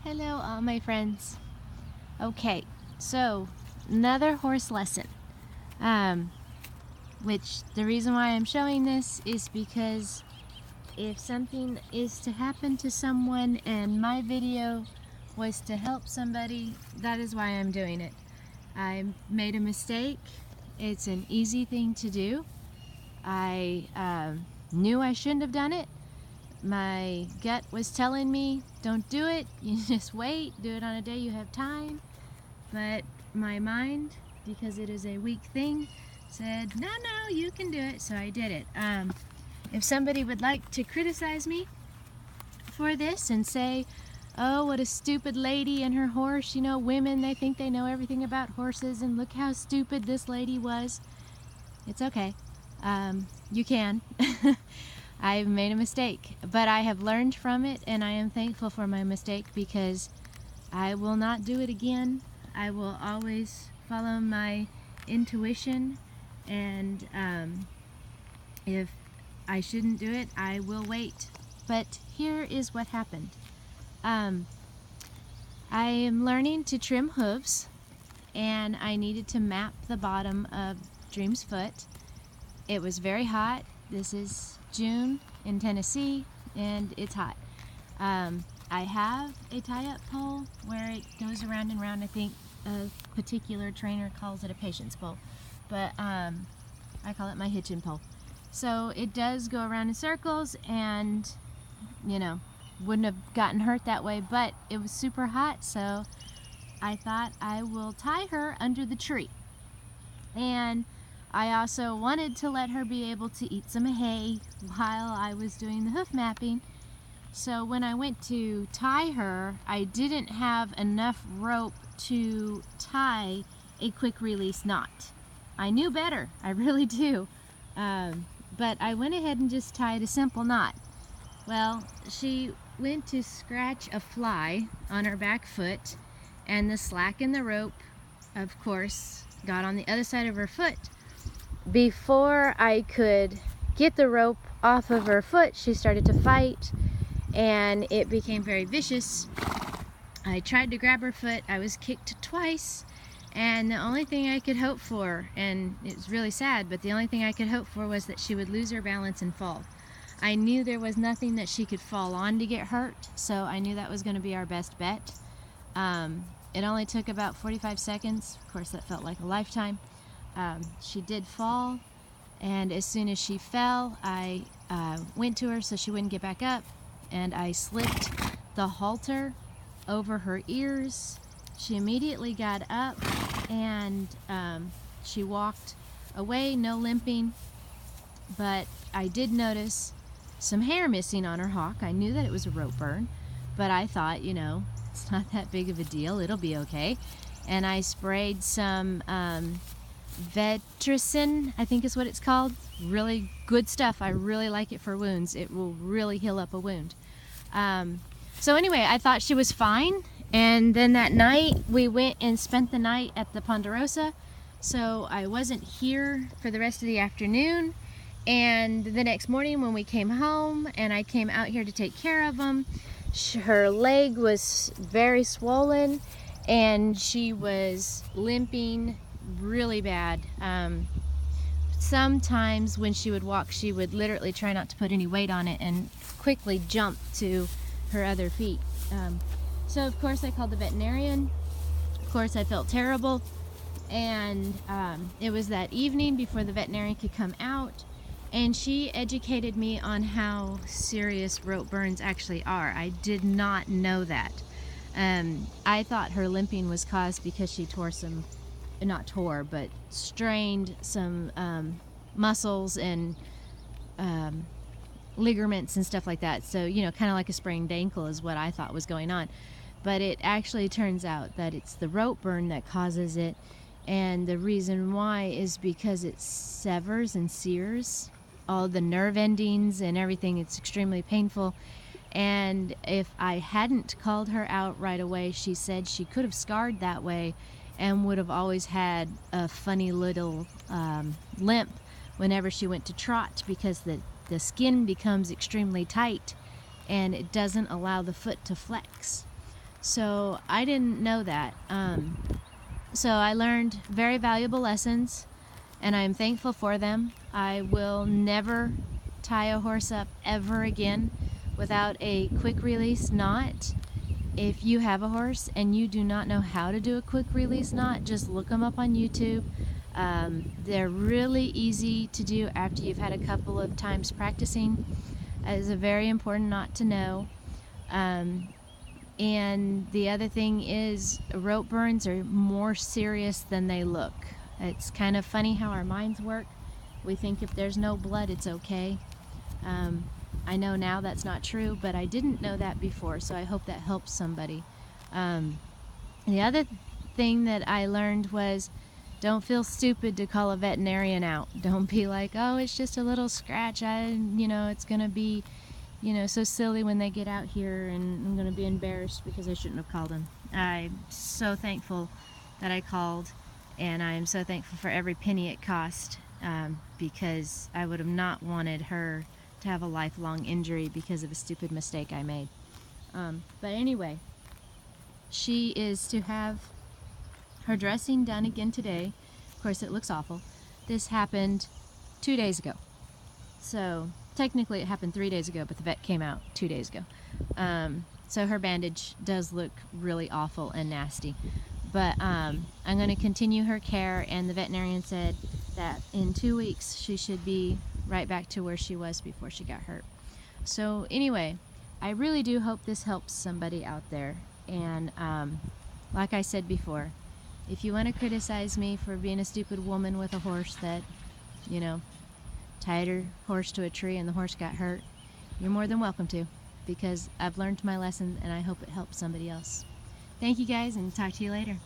Hello, all my friends. Okay, so another horse lesson. Which the reason why I'm showing this is because if something is to happen to someone and my video was to help somebody, that is why I'm doing it. I made a mistake. It's an easy thing to do. I knew I shouldn't have done it. My gut was telling me, don't do it, you just wait, do it on a day you have time. But my mind, because it is a weak thing, said, no, you can do it, so I did it. If somebody would like to criticize me for this and say, oh, what a stupid lady and her horse, you know, women, they think they know everything about horses and look how stupid this lady was. It's okay. You can. I've made a mistake, but I have learned from it, and I am thankful for my mistake because I will not do it again. I will always follow my intuition, and if I shouldn't do it, I will wait. But here is what happened. I am learning to trim hooves, and I needed to map the bottom of Dream's foot. It was very hot. This is June in Tennessee, and it's hot. I have a tie-up pole where it goes around and around. I think a particular trainer calls it a patience pole, but I call it my hitching pole. So it does go around in circles, and you know, wouldn't have gotten hurt that way, but it was super hot, so I thought I will tie her under the tree. And I also wanted to let her be able to eat some hay while I was doing the hoof mapping. So when I went to tie her, I didn't have enough rope to tie a quick release knot. I knew better, I really do. But I went ahead and just tied a simple knot. Well, she went to scratch a fly on her back foot, and the slack in the rope, of course, got on the other side of her foot. Before I could get the rope off of her foot, she started to fight, and it became very vicious. I tried to grab her foot. I was kicked twice, and the only thing I could hope for, and it was really sad, but the only thing I could hope for was that she would lose her balance and fall. I knew there was nothing that she could fall on to get hurt, so I knew that was going to be our best bet. It only took about 45 seconds. Of course, that felt like a lifetime. She did fall, and as soon as she fell, I went to her so she wouldn't get back up, and I slipped the halter over her ears. She immediately got up, and she walked away, no limping, but I did notice some hair missing on her hock. I knew that it was a rope burn, but I thought, you know, it's not that big of a deal, it'll be okay. And I sprayed some Vetricin, I think is what it's called. Really good stuff. I really like it for wounds. It will really heal up a wound. So anyway, I thought she was fine, and then that night we went and spent the night at the Ponderosa, so I wasn't here for the rest of the afternoon. And the next morning when we came home and I came out here to take care of them, her leg was very swollen and she was limping really bad. Sometimes when she would walk, she would literally try not to put any weight on it and quickly jump to her other feet. So of course I called the veterinarian. Of course I felt terrible, and it was that evening before the veterinarian could come out, and she educated me on how serious rope burns actually are. I did not know that. I thought her limping was caused because she tore some, not tore, but strained some muscles and ligaments and stuff like that. So, you know, kind of like a sprained ankle is what I thought was going on. But it actually turns out that it's the rope burn that causes it. And the reason why is because it severs and sears all the nerve endings and everything. It's extremely painful. And if I hadn't called her out right away, she said she could have scarred that way and would have always had a funny little limp whenever she went to trot, because the skin becomes extremely tight and it doesn't allow the foot to flex. So I didn't know that. So I learned very valuable lessons, and I'm thankful for them. I will never tie a horse up ever again without a quick release knot. If you have a horse and you do not know how to do a quick release knot, just look them up on YouTube. They're really easy to do after you've had a couple of times practicing. It's a very important knot to know. And the other thing is, rope burns are more serious than they look. It's kind of funny how our minds work. We think if there's no blood, it's okay. I know now that's not true, but I didn't know that before, so I hope that helps somebody. The other thing that I learned was, don't feel stupid to call a veterinarian out. Don't be like, oh, it's just a little scratch. It's gonna be, so silly when they get out here, and I'm gonna be embarrassed because I shouldn't have called them. I'm so thankful that I called, and I'm so thankful for every penny it cost, because I would have not wanted her to have a lifelong injury because of a stupid mistake I made. But anyway, she is to have her dressing done again today. Of course, it looks awful. This happened 2 days ago. So technically it happened 3 days ago, but the vet came out 2 days ago. So her bandage does look really awful and nasty. But I'm going to continue her care, and the veterinarian said that in 2 weeks she should be right back to where she was before she got hurt. So anyway, I really do hope this helps somebody out there. And like I said before, if you want to criticize me for being a stupid woman with a horse that, tied her horse to a tree and the horse got hurt, you're more than welcome to, because I've learned my lesson and I hope it helps somebody else. Thank you guys, and talk to you later.